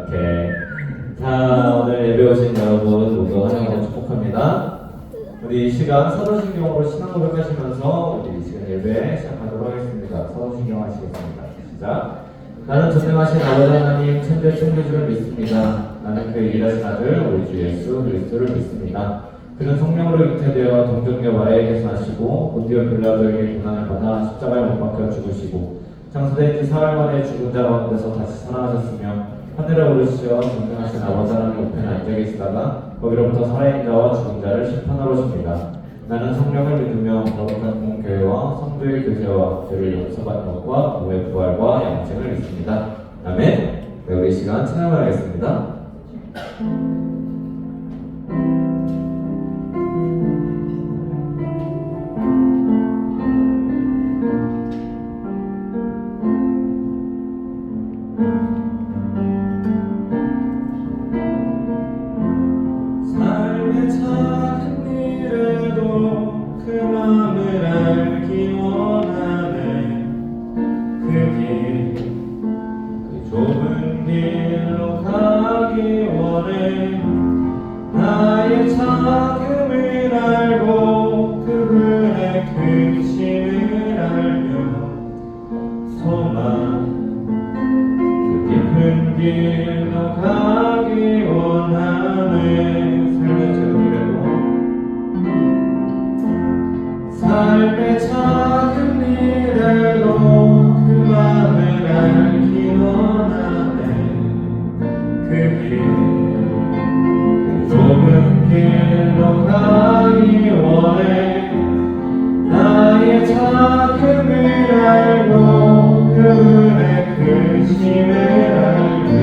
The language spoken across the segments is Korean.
오케이. 자, 오늘 예배 오신 여러분 모두 환영하고 축복합니다. 우리 이 시간 사도신경으로 신앙 고백하시면서 우리 이 시간 예배 시작하도록 하겠습니다. 사도신경 하시겠습니다. 시작. 나는 전능하신 아버지 하나님 천대 창조주를 믿습니다. 나는 그의 일하신 아들 우리 주 예수 그리스도를 믿습니다. 그는 성령으로 잉태되어 동정녀와에 계산하시고 본디오 빌라도에게 고난을 받아 십자가에 못 박혀 죽으시고 장사된 지 사흘 만에 죽은 자 가운데서 다시 살아나셨으며 하늘에 오르시어 전능하신 아버지 하나님 우편에 앉아 계시다가 거기로부터 살아있는 자와 죽은 자를 심판하러 오십니다. 나는 성령을 믿으며 거룩한 공교회와 성도의 교제와 죄를 용서받는 것과 몸의 부활과 영생을 믿습니다. 아멘. 네, 우리 시간 찬양하겠습니다. 삶의 작은 일에도 그 맘을 알기 원하네. 그 길, 그 좁은 길로 가기 원해. 나의 작음을 알고 그분의 크심을 알며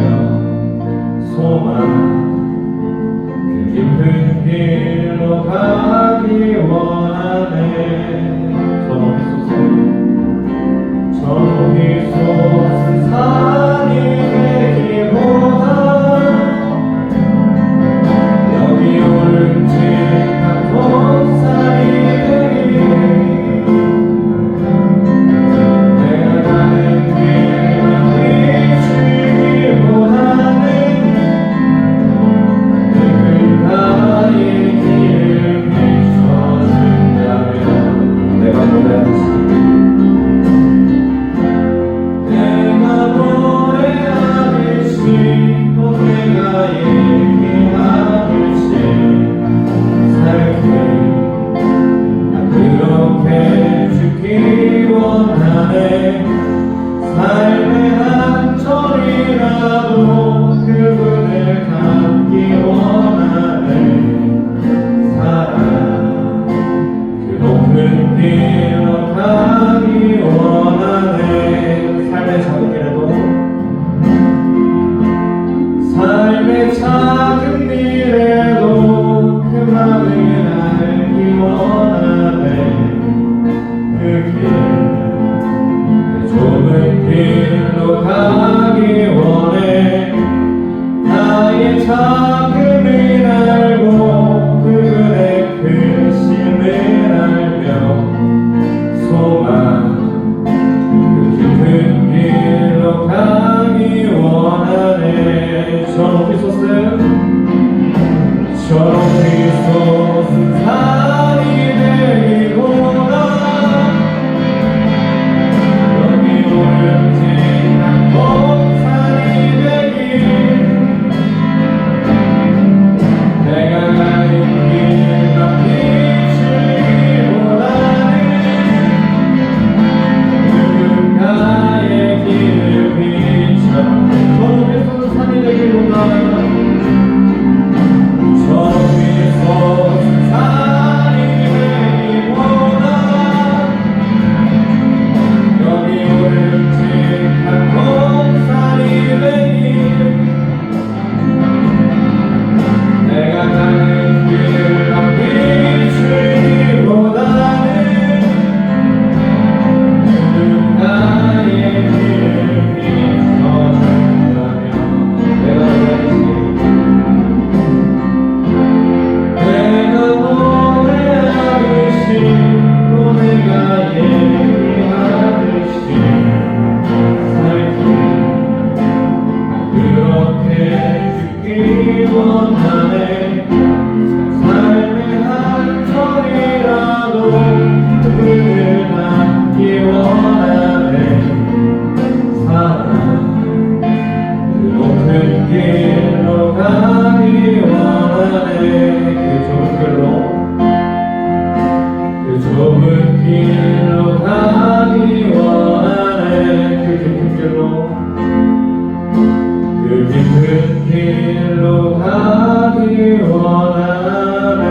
원하네.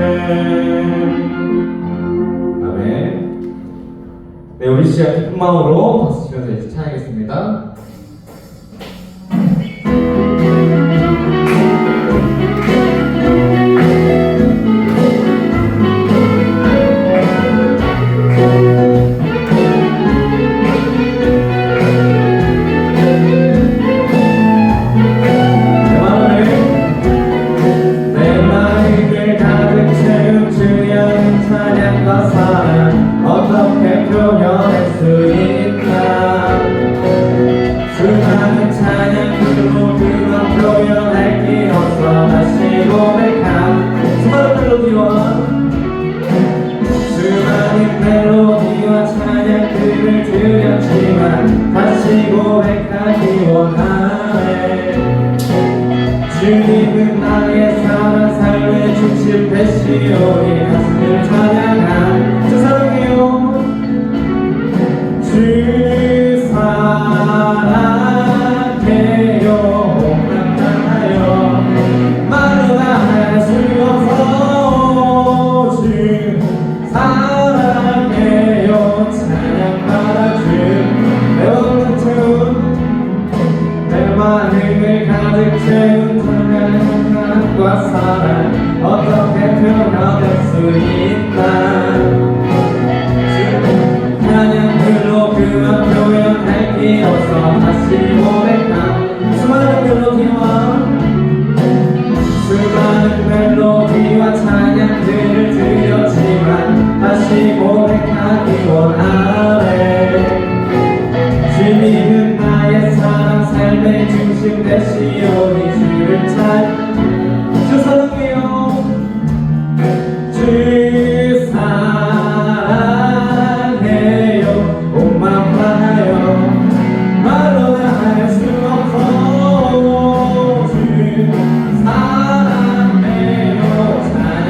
아멘. 네, 우리 시간 기쁜 마음으로 박수 치면서 이제 찬양하겠습니다. 어떻게 표현할 수 있나. 수많은 찬양으로 그만 표현할 게 없어. 다시 고백한 수많은 멜로디와 찬양들을 드렸지만 다시 고백하기 원하네. 주님은 나의 사랑 삶의 중심 되시오니 가슴을 찬양한 주 사랑해요. 주 사랑해요. 만나요 말로 다 할 수 없어. 주 사랑해요. 찬양받아 주 내 원투 내 마음을 가득 채운 사랑과 사랑 어떻게 표현할 수 있나. 찬양들로 그만 표현할 게 없어. 다시 고백한 수많은 멜로디와 찬양들을 드렸지만 다시 고백하기 원하네. 주님은 나의 사랑 삶의 중심 되시오니 주를 주 사랑해요. 주 사랑해요. 옷만 봐요 말로 다 할 수 없어. 주 사랑해요. 찬양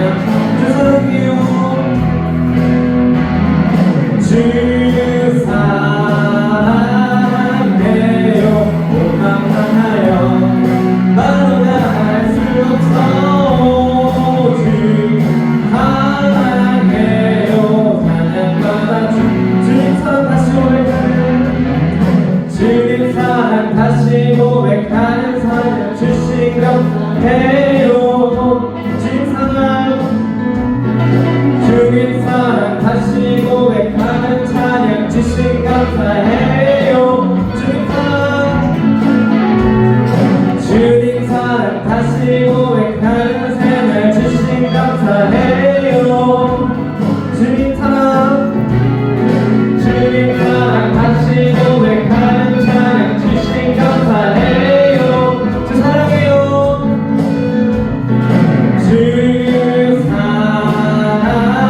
주 사랑해요. 주 사랑해요. 옷만 봐요 말로 다 할 수 없어. 주 사랑해요. 찬양받아 주님 사랑 다시 고백하는 주님 사랑 다시 고백하는 사랑 주신 감사해요. 주님 사랑 주님 사랑 다시 고백하는 찬양 주신 감사해요. 주님 사랑 주님 사랑 다시 고백하는 생활 주신 감사해요. 주님 사랑 주님 사랑 다시 고백하는 찬양 주신 감사해요. 주 사랑해요. 주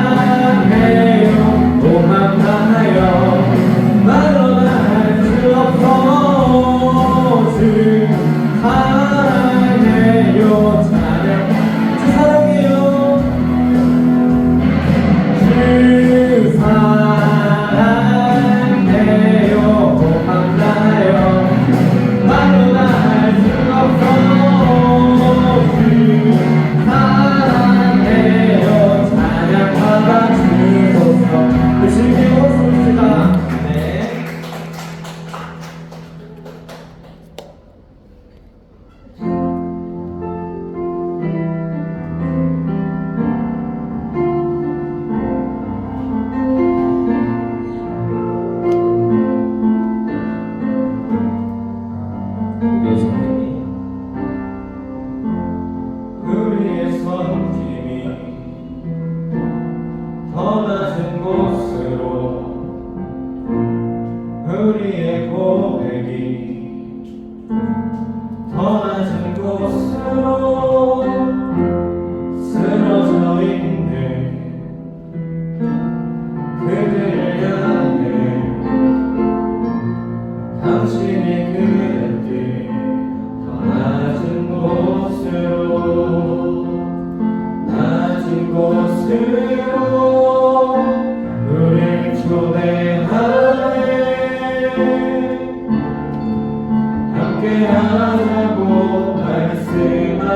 사랑해요. 오만 나요 말로 다 할 수 없어. 주 사랑해요. 찬양 주 사랑해요. 주 사랑해요. 고맙나요 말로 다 할 수 없어. 주 사랑해요. 찬양 받아 주소서. 열심히 배웠습니다. 네. 우리의 손님이 우리의 손님이 더 낮은 곳으로 우리의 고백이 더 낮은 곳으로 쓰러져 있는 그들을 향해 당신이 그랬듯 더 낮은 곳으로 우릴 초대하네. 함께 하자고 말씀하시네.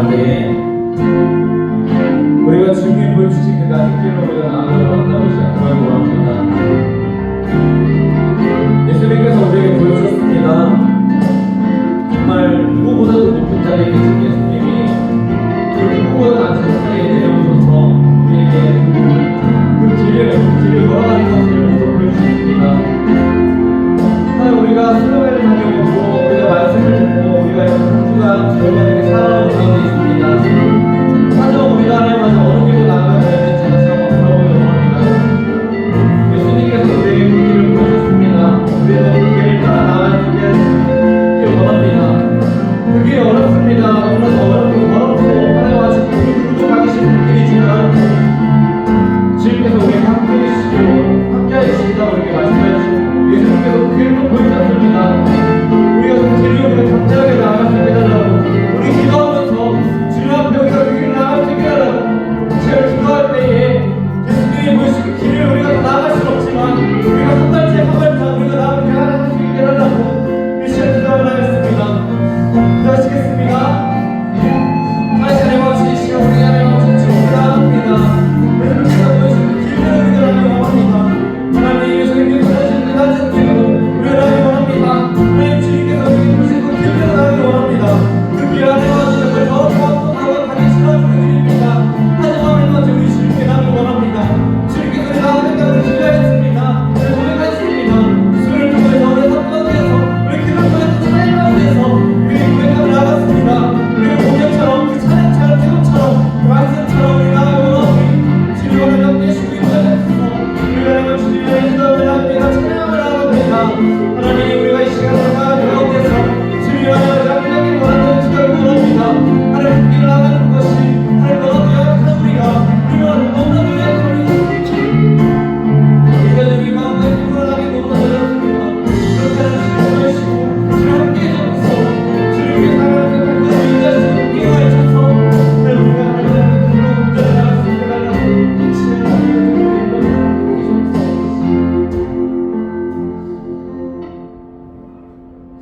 나아갈 때에 우리가 주님이 보여주신 그 낮은 길로 우리가 나아가려 한다고 시작하고 합니다. 예수님께서 우리에게 보여주셨습니다. 정말 누구보다도 높은 자리에 계신 예수님이 그 누구보다 낮은 자리에 내려오셔서 우리에게 그 길을 걸어가는 것을 모두 보여주셨습니다. 하나님, 우리가 수요일을 다녀오고 우리가 말씀을 듣고 우리가 한 주간 저희가 살아온 가운데 있습니다. 하지만 우리가 하나님 앞에 어느 길로 나아가야 되는지 다시 한번 돌아보려고 합니다. 예수님께서 우리에게 그 길을 보여주셨습니다. 우리도 그 길을 따라 나아갈 수 있게 원합니다. 그 길이 어렵습니다. 너무나도 어렵고 하나님 아직 우리 가기 싫은 길이지만 주님께서 우리에게 함께해 주신다고 이렇게 말씀해 주시고 예수님께서 그 길을 보여주셨습니다. 우리가 그 길을 우리가 당당하게 나아갈 수 있게 해달라고 우리 기도하면서 주님 앞에 우리가 그 길을 나아갈 수 있게 해달라고 제가 기도할 때에 예수님이 보여주신 그 길을 우리가 나아갈 수는 없지만 우리가 한 발짝 한 발짝 우리가 나아갈 수 있게 해달라고 이 시간 기도를 하겠습니다. 기도하시겠습니다. 다시 하나님 아버지 이 시간 우리 하나님 아버지 축복합니다. 예수님께서 보여주신 그 길을 우리가 하나님 원합니다. 하나님 예수님께서 보여주신 그 낮은 길로 우리가 나아가기 원합니다. 하나님 주님께서 우리에게 보여주신 그 길로 나아가기 원합니다. 그 길 하나님 아버지 정말 더럽고 나가 가기 싫어하는 그 길입니다. 하지만 하나님 아버지 우리 주님께 나아가기 원합니다. 주님께서 우리 나아가는 것을 신뢰하셨습니다. 우리 고백하셨습니다. 수를 통해서 우리 삶 가운데에서 우리 길을 통해서 찬양 가운데에서 우리 고백하며 나아갔습니다. 우리 공연처럼 그 찬양처럼 기도처럼 말씀처럼 우리 나아가기 원합니다. 주님을 함께 해주시고 인도하셔서 우리가 하나님 주님의 기도를 합니다. 찬양을 나아갑니다. 하나님 우리가 이 시간 나아가는 가운데서 주님을 함께하기 원하는 기도를 원합니다. 하나님 그 길을 나아가는 것이 하나님 너무나도 약한 우리가 너무나도 약한 우리가 우리 마음과 불안하게 너무나도 어렵습니다. 그렇게 하나님 주님 보여주시고 주님 함께해 주셔서 주님께 살아가는 그 인자하시고 위로해 주셔서 우리가 하나님의 길로 운전해 나갈 수 있게 달라고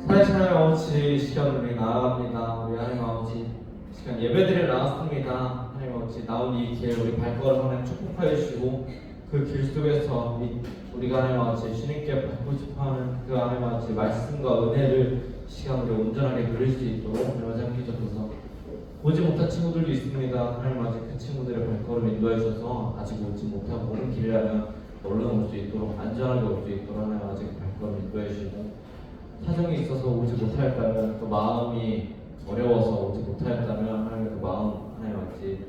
사랑하는 하나님 아버지, 이 시간 우리 나아갑니다. 우리 하나님 아버지 이 시간 예배드리러 나왔습니다. 하나님 아버지 나온 이 길 우리 발걸음 하나님 축복하여 주시고 그 길 속에서 우리가 하나님 아버지 주님께 받고 싶어하는 그 하나님 아버지 말씀과 은혜를 이 시간 우리 온전하게 누릴 수 있도록 하나님 함께 주셔서 오지 못한 친구들도 있습니다. 하나님 아버지 그 친구들의 발걸음 인도해 주셔서 아직 오지 못하고 오는 길이라면 얼른 올 수 있도록 안전하게 올 수 있도록 하나님 아버지 발걸음 인도해 주시고 사정이 있어서 오지 못하였다면 또 마음이 어려워서 오지 못하였다면 하나님 그 마음 하나님 아버지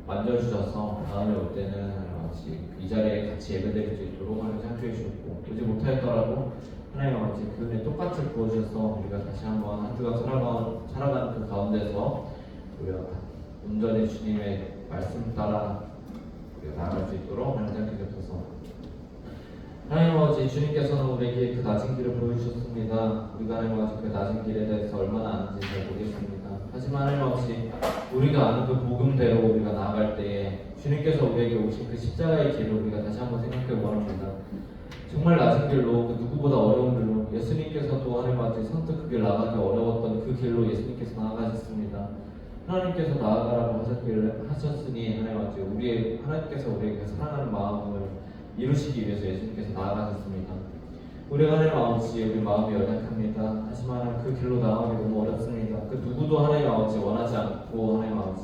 만져주셔서 다음에 올 때는 하나님 아버지 이 자리에 같이 예배드릴 수 있도록 하나님 참조해 주셨고 오지 못하였더라도 하나님 아버지 그 은혜 똑같이 부어주셔서 우리가 다시 한번 한 주간 살아가는 그 가운데서 우리가 온전히 주님의 말씀 따라 우리가 나아갈 수 있도록 하나님 참조해 주셔서 하나님 아버지 주님께서는 우리에게 그 낮은 길을 보여주셨습니다. 우리가 하나님 아버지 그 낮은 길에 대해서 얼마나 아는지 잘 모르겠습니다. 하지만 하나님 아버지 우리가 아는 그 복음대로 우리가 나아갈 때에 주님께서 우리에게 오신 그 십자가의 길을 우리가 다시 한번 생각해 원합니다. 정말 낮은 길로 그 누구보다 어려운 길로 예수님께서도 하나님 아버지 선뜻 그 길 나가기 어려웠던 그 길로 예수님께서 나아가셨습니다. 하나님께서 나아가라고 하셨으니 하나님 아버지 하나님께서 우리에게 사랑하는 마음을 이루시기 위해서 예수님께서 나아가셨습니다. 우리가 하나님 아버지 우리 마음이 연약합니다. 하지만 그 길로 나아가기 너무 어렵습니다. 그 누구도 하나님 아버지 원하지 않고 하나님 아버지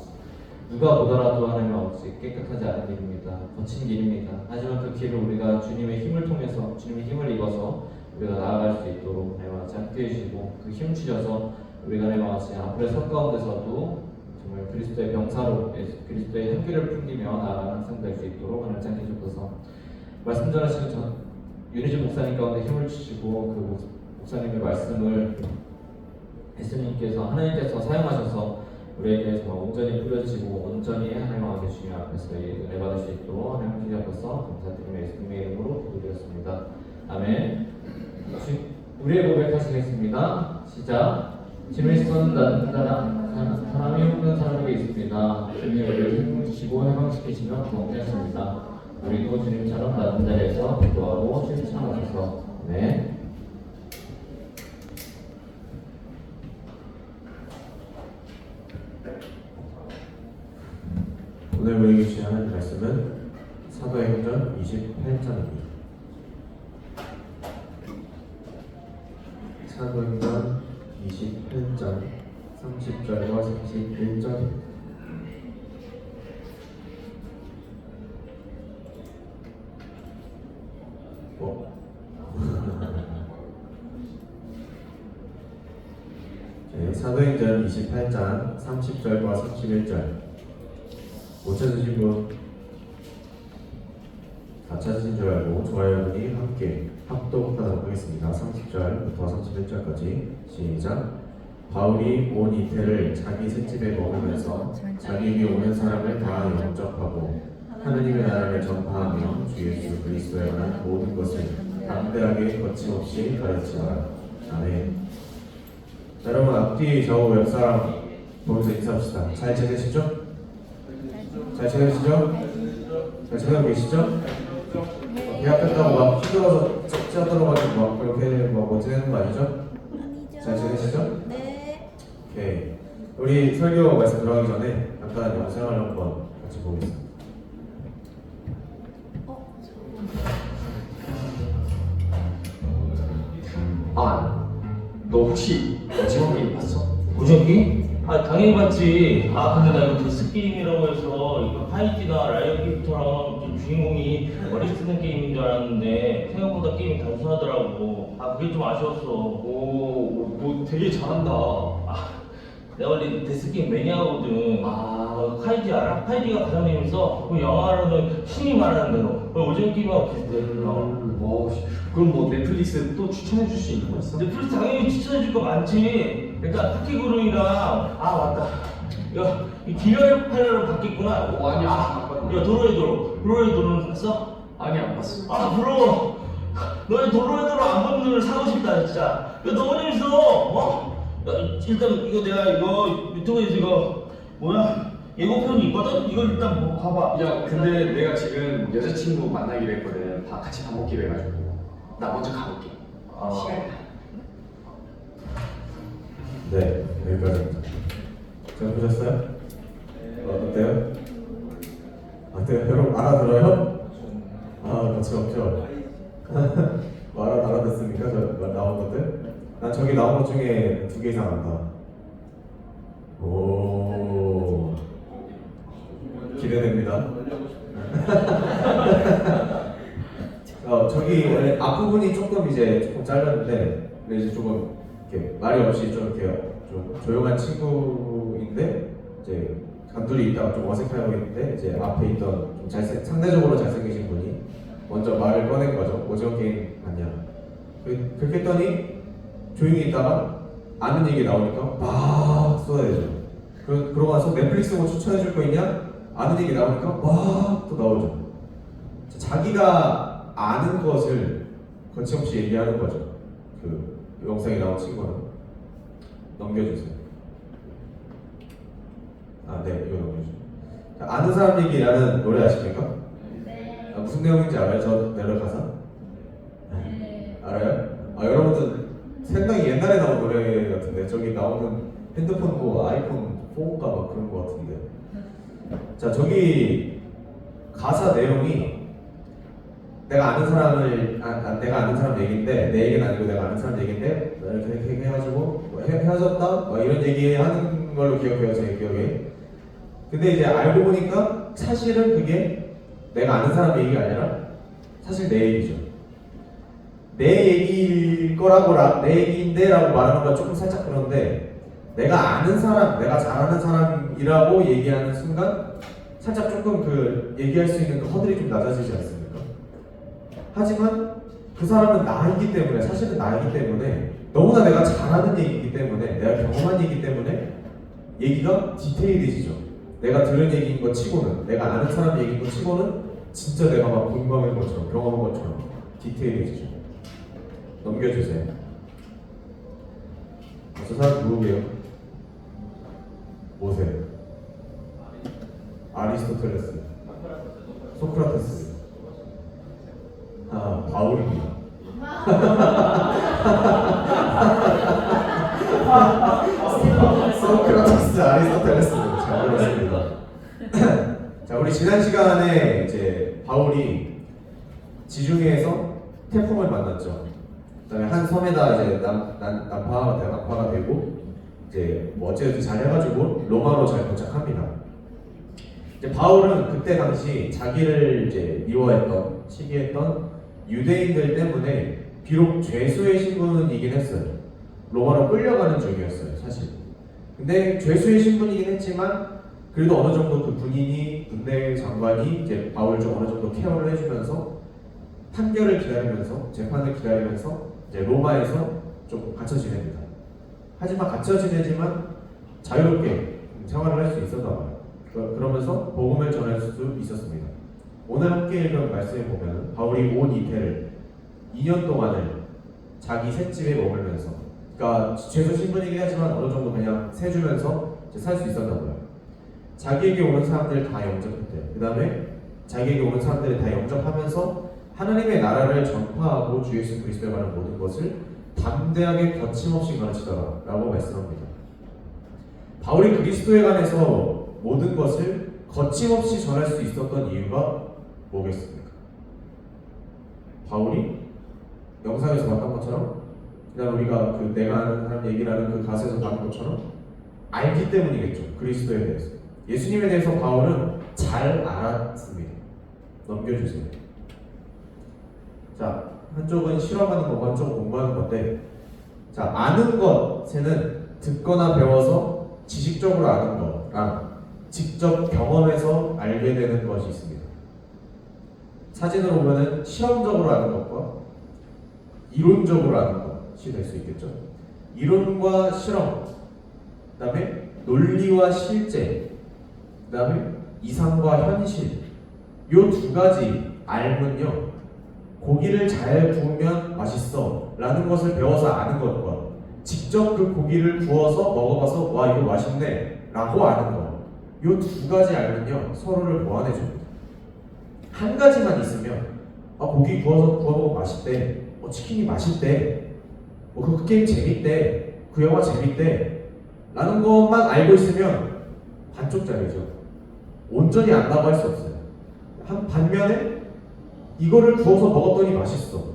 누가 보더라도 하나님 아버지 깨끗하지 않은 길입니다. 거친 길입니다. 하지만 그 길을 우리가 주님의 힘을 통해서 주님의 힘을 입어서 우리가 나아갈 수 있도록 하나님 아버지 함께해 주시고 그 힘 주셔서 우리가 하나님 아버지 앞으로의 선 가운데서도 정말 그리스도의 병사로 그리스도의 향기를 풍기며 나아가는 항상 될 수 있도록 하나님 함께해 주셔서 말씀 전하시는 윤희주 목사님 가운데 힘을 주시고 그 목사님의 말씀을 예수님께서 하나님께서 사용하셔서 우리에게 정말 온전히 뿌려지고 온전히 하나님 아버지 주님 앞에서 은혜 받을 수 있도록 하나님 주셔서 감사드리며 예수님의 이름으로 기도드렸습니다. 아멘. 우리의 고백하시겠습니다. 시작. 주님의 손은 낮은 사람이 없는 사람에게 있습니다. 주님이 우리를 힘을 주시고 해방시키시며 구원하십니다. 우리도 주님처럼 낮은 자리에서 기도하고 칭찬하셔서 네. 오늘 우리에게 주시는 말씀은 사도행전 28장입니다. 사도행전 28장 30절과 31절. 네, 사도행전 28장 30절과 31절. 못 찾으신 분, 다 찾으신 줄 알고 좋아요분이 함께 합독하도록 하겠습니다. 30절부터 31절까지 시작. 바울이 온 이태를 자기 셋집에 머물면서 자기에게 오는 사람을 다 영접하고 하느님의 나라를 전파하며 주 예수 그리스도에 관한 모든 것을 담대하게 거침없이 가르치더라. 아멘. 자, 여러분 앞뒤 좌우 옆 사람 보면서 인사합시다. 잘 지내시죠? 잘 지내시죠? 잘 지내고 계시죠? 대학 끝나고 막 힘들어서 찌어들어가지고 막 그렇게 뭐 지내는 거 아니죠? 잘 지내시죠? 네. 오케이. 우리 설교 말씀 들어가기 전에 잠깐 영상을 한번 같이 보겠습니다. 너 혹시 오징어 게임 봤어? 오징어 게임? 아 당연히 봤지. 아 근데 나 이거 데스 게임이라고 해서 이거 하이디나 라이언 캐릭터랑 좀 주인공이 머리 쓰는 게임인 줄 알았는데 생각보다 게임이 단순하더라고. 아 그게 좀 아쉬웠어. 오, 너 되게 잘한다. 아 내가 원래 데스 게임 매니아거든. 하이디 알아? 하이디가 가장 재밌어. 그 영화로는 신이 말하는 대로. 오징어 게임하고 비슷해. 그럼 뭐 넷플릭스 또 추천해 줄 수 있는 거 있어? 넷플릭스 당연히 추천해줄 거 많지. 그러니까 파티그루이랑 아 맞다. 야, 이 기멸 팔레로 바뀌었구나. 아니야, 안 봤네. 야 도로의 도로는 봤어? 아니 안 봤어. 아 부러워. 너네 도로의 도로 안 본 눈을 사고 싶다 진짜. 야 너무 재밌어. 어? 야, 일단 이거 내가 이거 유튜브에서 이거 뭐야 예고편이 있거든. 이걸 일단 뭐 봐봐. 야 근데 내가 지금 여자친구 만나기로 했거든. 같이 밥 먹기로 해가지고 나 먼저 가볼게. 시간이 다. 네, 여기까지입니다. 잘 보셨어요? 어때요? 어때요? 여러분 알아들어요? 거침없죠? 알아듣습니까? 저 나온 것들? 난 저기 나온 것 중에 2개 이상 안다. 오, 기대됩니다. 저기 원래 앞부분이 조금 잘렸는데 이제 조금 이렇게 말이 없이 좀 이렇게 좀 조용한 친구인데 이제 단둘이 있다가 좀 어색하고 있는데 이제 앞에 있던 좀 상대적으로 잘생기신 분이 먼저 말을 꺼낸 거죠. 오징어 게임 아니야. 그렇게 했더니 조용히 있다가 아는 얘기 나오니까 막 쏟아내죠. 그러고 나서 넷플릭스 뭐 추천해줄 거 있냐? 아는 얘기 나오니까 막 또 나오죠. 자기가 아는 것을 거침없이 얘기하는 거죠. 그 영상에 나온 친구는 넘겨주세요. 네, 이거 넘겨주세요. 아는 사람 얘기라는 노래 아십니까? 네. 무슨 내용인지 알아요? 저 내려가사? 네. 알아요? 여러분들 상당히 옛날에 나온 노래 같은데 저기 나오는 핸드폰 뭐 아이폰 4인가 막 그런 거 같은데. 자, 저기 가사 내용이 내가 아는 사람 얘기인데 내 얘기는 아니고 내가 아는 사람 얘기인데 이렇게 해가지고 뭐 헤어졌다 뭐 이런 얘기 하는 걸로 기억해요, 제 기억에. 근데 이제 알고 보니까 사실은 그게 내가 아는 사람 얘기가 아니라 사실 내 얘기죠. 내 얘기일 거라고 내 얘기인데라고 말하는 건 조금 살짝 그런데 내가 아는 사람, 내가 잘 아는 사람이라고 얘기하는 순간 살짝 조금 그 얘기할 수 있는 그 허들이 좀 낮아지지 않습니까? 하지만 그 사람은 나이기 때문에, 사실은 나이기 때문에 너무나 내가 잘하는 얘기이기 때문에, 내가 경험한 얘기이기 때문에 얘기가 디테일해지죠. 내가 들은 얘기인 것 치고는, 내가 아는 사람 얘기인 것 치고는 진짜 내가 막 공감한 것처럼, 경험한 것처럼 디테일해지죠. 넘겨주세요. 저 사람 누구게요? 모세, 아리스토텔레스, 소크라테스, 바울입니다. 소크라테스, 아리스토텔레스 잘 들었습니다. 자, 자, 우리 지난 시간에 이제 바울이 지중해에서 태풍을 만났죠. 그다음에 한 섬에다 이제 난파가 되고 이제 뭐 어쨌든 잘 해가지고 로마로 잘 도착합니다. 이제 바울은 그때 당시 자기를 이제 미워했던 시기했던 유대인들 때문에 비록 죄수의 신분이긴 했어요. 로마로 끌려가는 중이었어요, 사실. 근데 죄수의 신분이긴 했지만 그래도 어느 정도 그 군인이 군대 장관이 이제 바울을 좀 어느 정도 케어를 해주면서 판결을 기다리면서 재판을 기다리면서 이제 로마에서 좀 갇혀 지냅니다. 하지만 갇혀 지내지만 자유롭게 생활을 할 수 있었나 봐요. 그러면서 복음을 전할 수 있었습니다. 오늘 함께 읽은 말씀에 보면 바울이 온 이태를 2년 동안을 자기 셋집에 머물면서, 그러니까 죄수 신분이긴 하지만 어느 정도 그냥 세주면서 살 수 있었나 봐요. 자기에게 오는 사람들 다 영접했대요. 그 다음에 자기에게 오는 사람들을 다 영접하면서 하나님의 나라를 전파하고 주 예수 그리스도에 관한 모든 것을 담대하게 거침없이 가르치더라 라고 말씀합니다. 바울이 그리스도에 관해서 모든 것을 거침없이 전할 수 있었던 이유가 뭐겠습니까? 바울이 영상에서 봤던 것처럼, 그다음 우리가 그 내가 아는 사람 얘기를 하는 그 가사에서 봤던 것처럼 알기 때문이겠죠. 그리스도에 대해서, 예수님에 대해서 바울은 잘 알았습니다. 넘겨주세요. 자, 한쪽은 실험하는 거고 한쪽은 공부하는 건데, 자, 아는 것에는 듣거나 배워서 지식적으로 아는 거랑 직접 경험해서 알게 되는 것이 있습니다. 사진으로 보면은 실험적으로 아는 것과 이론적으로 아는 것이 될 수 있겠죠. 이론과 실험, 그 다음에 논리와 실제, 그 다음에 이상과 현실, 요 두 가지 알면요, 고기를 잘 구우면 맛있어 라는 것을 배워서 아는 것과 직접 그 고기를 구워서 먹어봐서 와 이거 맛있네 라고 아는 것, 요 두 가지 알면요 서로를 보완해줍니다. 한 가지만 있으면 고기 구워먹으면 맛있대, 치킨이 맛있대, 그 게임 재밌대, 그 영화 재밌대 라는 것만 알고 있으면 반쪽짜리죠. 온전히 안다고 할 수 없어요. 반면에 이거를 구워서 먹었더니 맛있어,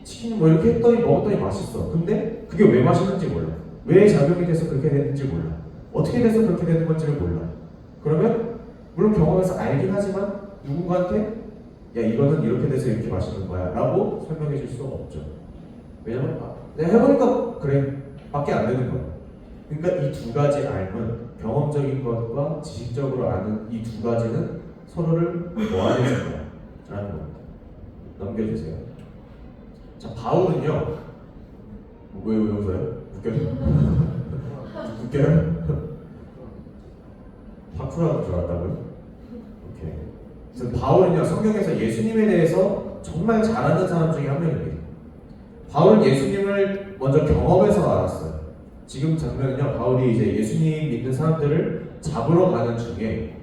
치킨 뭐 이렇게 했더니 먹었더니 맛있어. 근데 그게 왜 맛있는지 몰라, 왜 작용이 돼서 그렇게 됐는지 몰라, 어떻게 돼서 그렇게 되는 건지를 몰라. 그러면 물론 경험해서 알긴 하지만 누군가한테 야 이거는 이렇게 돼서 이렇게 맛있는 거야 라고 설명해 줄 수가 없죠. 왜냐면 내가 해보니까 그래 밖에 안 되는 거야. 그러니까 이 두 가지 알면, 경험적인 것과 지식적으로 아는 이 두 가지는 서로를 보완해 준다 라는 겁니다. 넘겨주세요. 자, 바울은요, 왜 웃어요? 웃겨요? 웃겨요? 파쿠라도 들어갔다고요? 오케이. 그래서 바울은요, 성경에서 예수님에 대해서 정말 잘 아는 사람 중에 한 명입니다. 바울은 예수님을 먼저 경험해서 알았어요. 지금 장면은요, 바울이 이제 예수님 믿는 사람들을 잡으러 가는 중에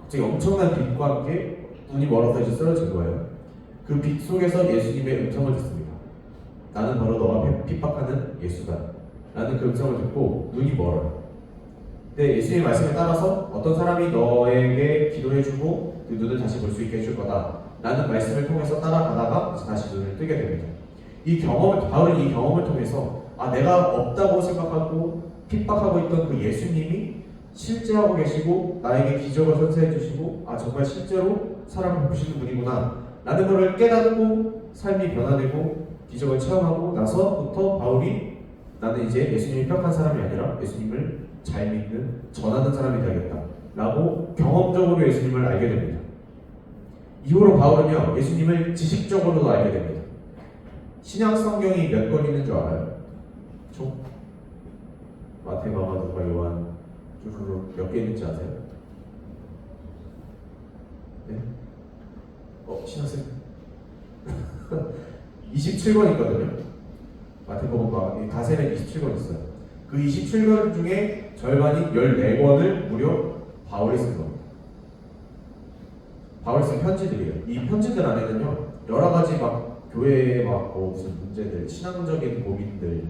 갑자기 엄청난 빛과 함께 눈이 멀어서 이제 쓰러진 거예요. 그 빛 속에서 예수님의 음성을 듣습니다. 나는 바로 너가 핍박하는 예수다 라는 그 음성을 듣고 눈이 멀어요. 근데 예수님의 말씀에 따라서 어떤 사람이 너에게 기도해주고 그 눈을 다시 볼 수 있게 해줄 거다 라는 말씀을 통해서 따라가다가 다시 눈을 뜨게 됩니다. 바울은 이 경험을 통해서 내가 없다고 생각하고 핍박하고 있던 그 예수님이 실제 하고 계시고 나에게 기적을 선사해 주시고 정말 실제로 사람을 보시는 분이구나 라는 것을 깨닫고 삶이 변화되고 기적을 체험하고 나서부터 바울이 나는 이제 예수님이 핍박한 사람이 아니라 예수님을 잘 믿는 전하는 사람이 되야겠다 라고 경험적으로 예수님을 알게 됩니다. 이후로 바울은요 예수님을 지식적으로도 알게 됩니다. 신약 성경이 몇 권 있는 줄 알아요? 총? 마태, 마가, 누가, 요한 주르륵 몇 개 있는지 아세요? 네? 신학생 27권 있거든요. 마태복음, 마가, 가세면 27권 있어요. 그 27권 중에 절반이 14권을 무려 바울이 쓴 겁니다. 바울이 쓴 편지들이에요. 이 편지들 안에는요 여러 가지 교회의 무슨 문제들, 신앙적인 고민들,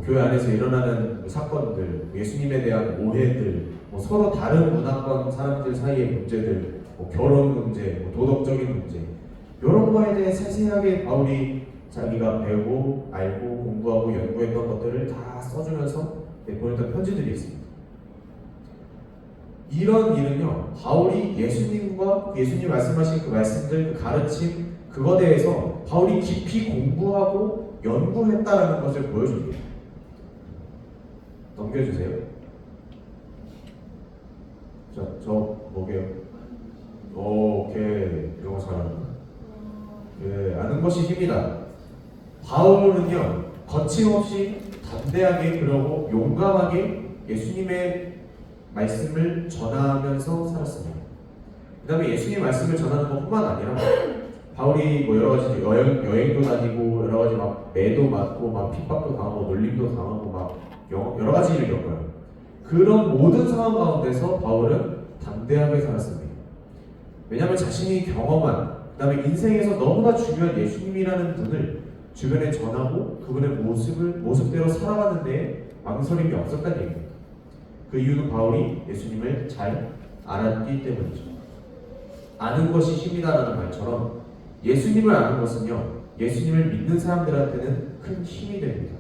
교회 안에서 일어나는 사건들, 예수님에 대한 오해들, 서로 다른 문화권 사람들 사이의 문제들, 뭐 결혼 문제, 뭐 도덕적인 문제 이런 거에 대해 세세하게 바울이 자기가 배우고 알고 공부하고 연구했던 것들을 다 써주면서 보냈던 편지들이 있습니다. 이런 일은요, 바울이 예수님과 예수님 말씀하신 그 말씀들, 그 가르침, 그거 대해서 바울이 깊이 공부하고 연구했다라는 것을 보여줍니다. 넘겨주세요. 자, 저 뭐게요? 오케이, 이런 거 잘하는. 예, 아는 것이 힘이다. 바울은요, 거침없이 담대하게 그러고 용감하게 예수님의 말씀을 전하면서 살았습니다. 그 다음에 예수님의 말씀을 전하는 것뿐만 아니라 바울이 뭐 여러 가지 여행도 다니고 여러 가지 막 매도 맞고 막 핍박도 당하고 놀림도 당하고 막 여러 가지 일을 겪어요. 그런 모든 상황 가운데서 바울은 담대하게 살았습니다. 왜냐하면 자신이 경험한 그 다음에 인생에서 너무나 중요한 예수님이라는 분을 주변에 전하고 그분의 모습대로 살아가는 데 망설임이 없었다는 얘기입니다. 그 이유는 바울이 예수님을 잘 알았기 때문이죠. 아는 것이 힘이다라는 말처럼 예수님을 아는 것은요, 예수님을 믿는 사람들한테는 큰 힘이 됩니다.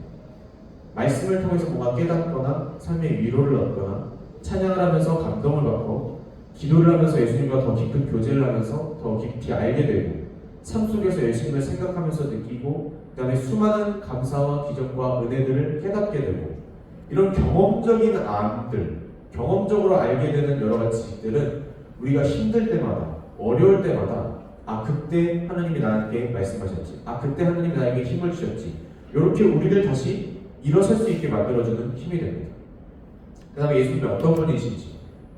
말씀을 통해서 뭔가 깨닫거나 삶의 위로를 얻거나 찬양을 하면서 감동을 받고 기도를 하면서 예수님과 더 깊은 교제를 하면서 더 깊이 알게 되고 삶 속에서 예수님을 생각하면서 느끼고 그 다음에 수많은 감사와 기적과 은혜들을 깨닫게 되고 이런 경험적인 암들, 경험적으로 알게 되는 여러 가지 지식들은 우리가 힘들 때마다 어려울 때마다 그때 하나님이 나에게 말씀하셨지, 그때 하나님이 나에게 힘을 주셨지, 이렇게 우리를 다시 일어설 수 있게 만들어주는 힘이 됩니다. 그 다음에 예수님이 어떤 분이신지,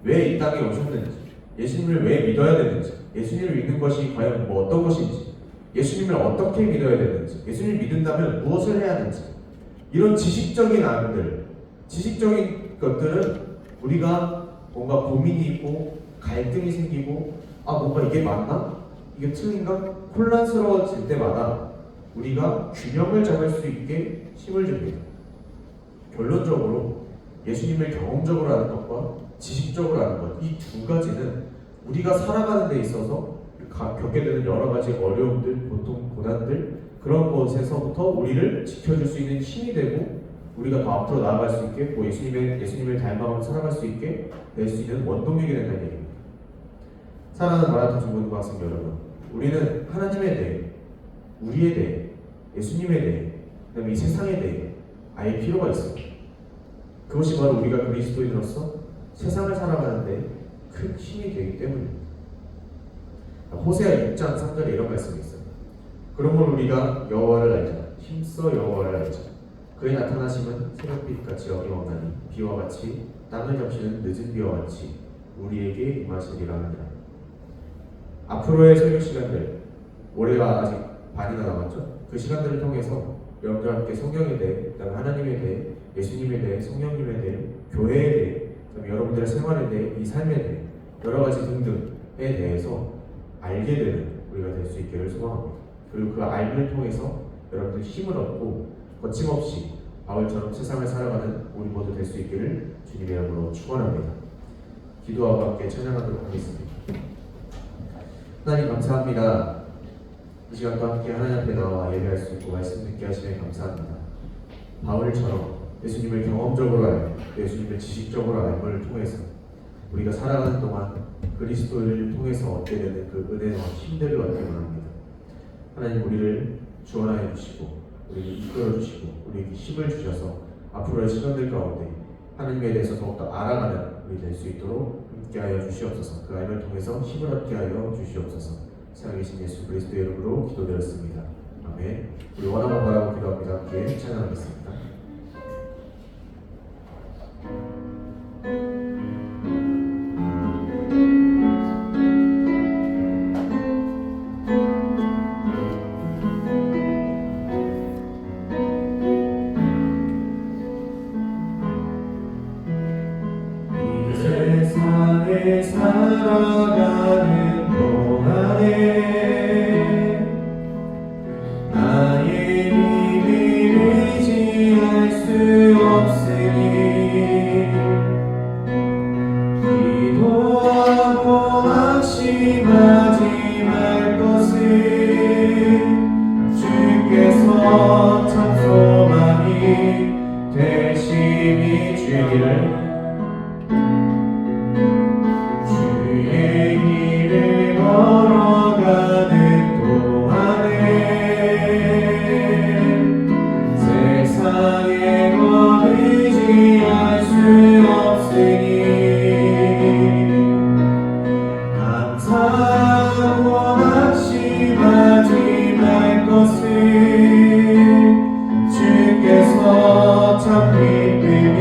왜 이 땅에 오셨는지, 예수님을 왜 믿어야 되는지, 예수님을 믿는 것이 과연 뭐 어떤 것인지, 예수님을 어떻게 믿어야 되는지, 예수님을 믿는다면 무엇을 해야 하는지, 이런 지식적인 안들, 지식적인 것들은 우리가 뭔가 고민이 있고 갈등이 생기고 뭔가 이게 맞나? 이게 틀린가? 혼란스러워질 때마다 우리가 균형을 잡을 수 있게 힘을 줍니다. 결론적으로 예수님을 경험적으로 아는 것과 지식적으로 아는 것, 이 두 가지는 우리가 살아가는 데 있어서 겪게 되는 여러 가지 어려움들, 고통, 고난들, 그런 것에서부터 우리를 지켜줄 수 있는 힘이 되고 우리가 더 앞으로 나아갈 수 있게, 예수님을 닮아가며 살아갈 수 있게 될 수 있는 원동력이 된다는 얘기입니다. 사랑하는 마라톤 중고등부 학생 여러분, 우리는 하나님에 대해, 우리에 대해, 예수님에 대해, 그다음에 이 세상에 대해 알 필요가 있습니다. 그것이 바로 우리가 그리스도인으로서 세상을 살아가는데 큰 힘이 되기 때문입니다. 호세아 6장 3절에 이런 말씀이 있어요. 그러므로 우리가 여호와를 알자, 힘써 여호와를 알자. 그의 나타나심은 새벽빛같이 어김없나니 비와 같이 땅을 적시는 늦은 비와 같이 우리에게 임하시리라 하니라. 앞으로의 설교 시간들, 올해가 아직 반이나 남았죠? 그 시간들을 통해서 여러분들과 함께 성경에 대해, 그다음에 하나님에 대해, 예수님에 대해, 성령님에 대해, 교회에 대해, 그다음에 여러분들의 생활에 대해, 이 삶에 대해, 여러 가지 등등에 대해서 알게 되는 우리가 될 수 있기를 소망합니다. 그리고 그 알을 통해서 여러분들 힘을 얻고 거침없이 바울처럼 세상을 살아가는 우리 모두 될 수 있기를 주님의 이름으로 축원합니다. 기도하고 함께 찬양하도록 하겠습니다. 하나님 감사합니다. 이 시간도 함께 하나님 앞에 나와 예배할 수 있고 말씀 듣게 하시면 감사합니다. 바울처럼 예수님을 경험적으로 알고 예수님을 지식적으로 알고를 통해서 우리가 살아가는 동안 그리스도를 통해서 얻게 되는 그 은혜와 힘들을 얻게 원합니다. 하나님 우리를 주원하여 주시고 우리를 이끌어 주시고 우리에게 힘을 주셔서 앞으로의 시간들 가운데 하나님에 대해서 더욱더 알아가는 우리 될 수 있도록 함께하여 주시옵소서. 그 알을 통해서 힘을 얻게 하여 주시옵소서. 살아계신 예수 그리스도의 이름으로 기도드렸습니다. 아멘. 우리 원하고 바라고 기도합니다. 함께 찬양하겠습니다. 세상을 살아가는 동안에 나의 힘을 의지할 수 없으니 기도하고 확신 방심하지 말 것을 주께서 참 소망이 되심이 주의 길을 걸어가는 동안에 세상에 것 의지할 수 없으니 항상 원하심하지 말 것을 주께서 참 기쁨이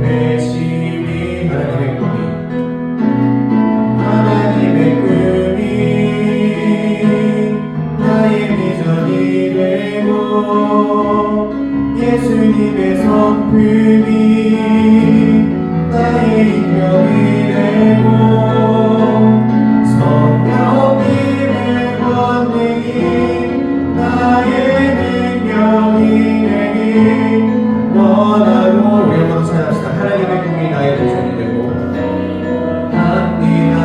되심이 하나님의 꿈이 나의 비전이 되고 예수님의 성품이 나의 인격이 되고 성령님의 권능이 나의 능력이 되기 원하고 우리 한번 찬양합시다. 하나님의 꿈이 나의 비전이 되고 합니다.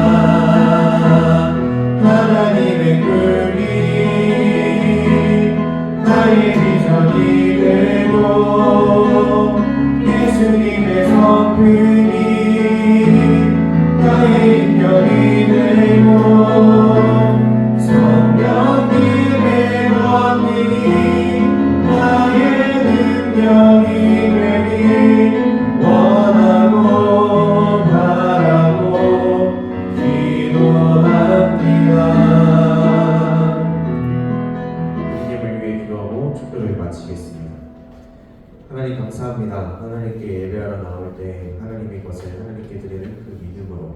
하나님의 꿈이 나의 비전이 되고 예수님의 성품이 나의 인격이 되고 성령님의 권능이 나의 능력이 되기 원하고 바라고 기도합니다. 주님을 위해 기도하고 축도를 마치겠습니다. 하나님 감사합니다. 하나님께 예배하러 나올 때 하나님의 것을 하나님께 드리는 그 믿음으로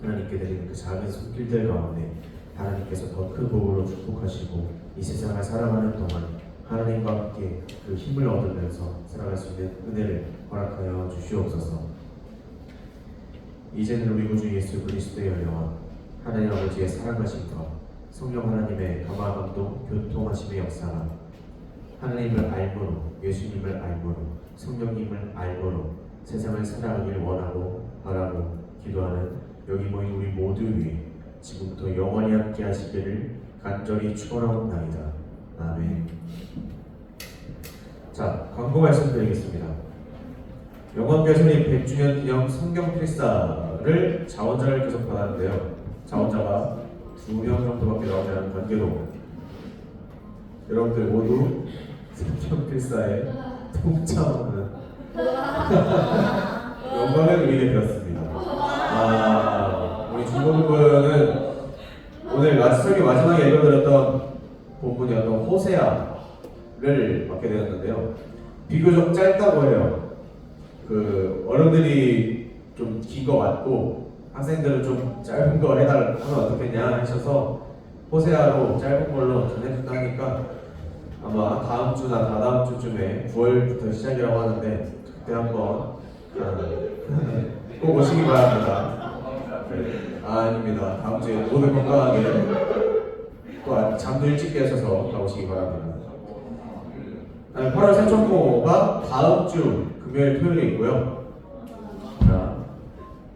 하나님께 드리는 그 작은 손길들 가운데 하나님께서 더 큰 복으로 축복하시고 이 세상을 살아가는 동안 하나님과 함께 그 힘을 얻으면서 살아갈 수 있는 은혜를 허락하여 주시옵소서. 이제는 우리 구주 예수 그리스도의 영원 하나님 아버지의 사랑하심과 성령 하나님의 감화 감동 교통하심의 역사가 하나님을 알므로 예수님을 알므로 성령님을 알므로 세상을 살아가길 원하고 바라고 기도하는 여기 모인 우리 모두 위에 지금부터 영원히 함께 하시기를 간절히 축원하옵나이다. 아멘. 자, 광고 말씀드리겠습니다. 영원교회 설립 100주년 기념 성경 필사를 자원자를 계속 받았는데요. 자원자가 2명 정도밖에 나오지 않은 관계로 여러분들 모두 성경 필사에 동참하는 영광을 누리게 되었습니다. 우리 중고등부는 오늘 설교 마지막에 읽어드렸던 본문이었던 호세아를 맡게 되었는데요. 비교적 짧다고 해요. 그 어른들이 좀 긴 거 맞고 학생들은 좀 짧은 거 하면 어떻겠냐 하셔서 호세아로 짧은 걸로 전해준다 하니까 아마 다음 주나 다다음 주쯤에 9월부터 시작이라고 하는데 그때 한번 꼭 오시기 바랍니다. 아닙니다. 다음 주에 모두 건강하게 또 잠도 일찍 깨셔서 나오시기 바랍니다. 8월 새천고가 다음 주 금요일 토요일에 있고요. 자,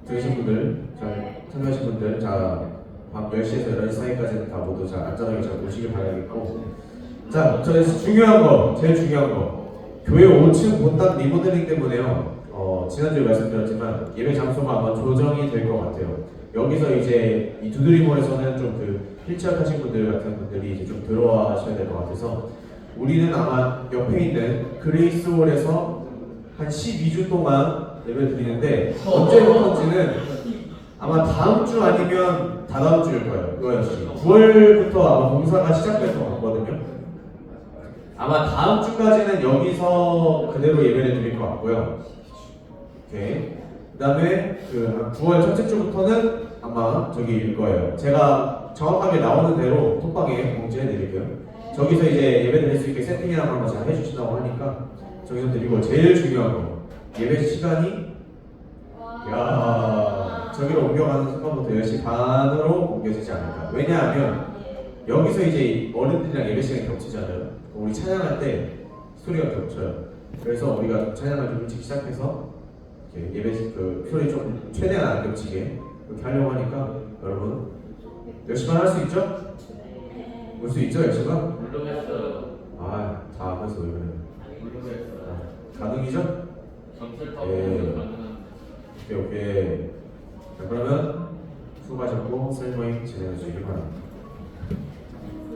들으신 분들, 잘 참여하신 분들, 자, 밤 10시에서 11시 사이까지는 다 모두 잘 안전하게 잘 오시길 바라겠고, 자, 중요한 거, 제일 중요한 거, 교회 5층 본당 리모델링 때문에요. 지난주에 말씀드렸지만 예배 장소가 아마 조정이 될 것 같아요. 여기서 이제 이 두드리몰에서는 좀 그 휠체어 타신 분들 같은 분들이 이제 좀 들어와셔야 될 것 같아서 우리는 아마 옆에 있는 그레이스홀에서 한 12주 동안 예배 드리는데 언제부터인지는 아마 다음 주 아니면 다다음 주일 거예요. 이거 역시 9월부터 아마 공사가 시작될 것 같거든요. 아마 다음 주까지는 여기서 그대로 예배를 드릴 것 같고요. 오케이. 그다음에 그 9월 첫째 주부터는 아마 저기일 거예요. 제가 정확하게 나오는 대로 톡방에 공지해 드릴게요. 저기서 이제 예배 드릴 수 있게 세팅이나 그런 거 잘 해주신다고 하니까 저기서 드리고 제일 중요한 거 예배 시간이 저기로 옮겨가는 순간부터 10시 반으로 옮겨지지 않을까. 왜냐하면 여기서 이제 어른들이랑 예배 시간이 겹치잖아요. 우리 찬양할 때 소리가 겹쳐요. 그래서 우리가 찬양을 좀 일찍 시작해서 예배 그 소리 좀 최대한 안 겹치게 그렇게 하려고 하니까 여러분 열심히 할 수 있죠? 올 수 있죠, 열심히? 모르겠어요. 아, 다 하면서 왜 그래? 모르겠어요. 가능이죠? 점수를 예. 가능한. 오케이. 자, 그러면 수고하셨고, 설모임 진행해 주시기 바랍니다.